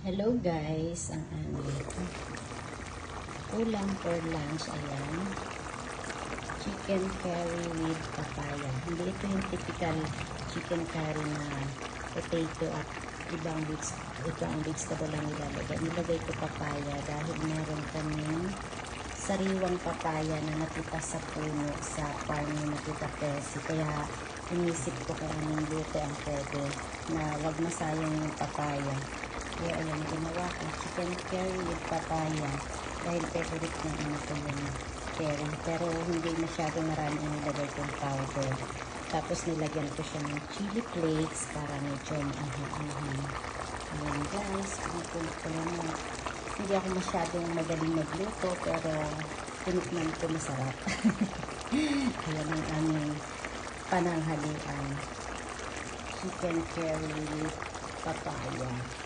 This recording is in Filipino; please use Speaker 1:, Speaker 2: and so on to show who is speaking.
Speaker 1: Hello guys, ang aming ulam for lunch, ayan, chicken curry with papaya. Hindi ito yung typical chicken curry na potato at ibang vegetable lang nilalagay. Nilagay ko papaya dahil meron kaming sariwang papaya na nakita sa puno sa farm ni Tita Percy. Kaya inisip ko kung anong luto ang pwede na wag masayang yung papaya. Kaya ayan, ginawa ko chicken curry with papaya dahil favorite ng ano ko yung curry. Pero hindi masyado marami ang nilagay kong powder. Tapos nilagyan ko siya ng chili flakes para medyo maanghang-anghang. Ayan guys, pinupulit ko naman. Hindi ako masyadong magaling magluto pero tinikman ko masarap. Ayan ang aming pananghalian. Chicken curry with papaya.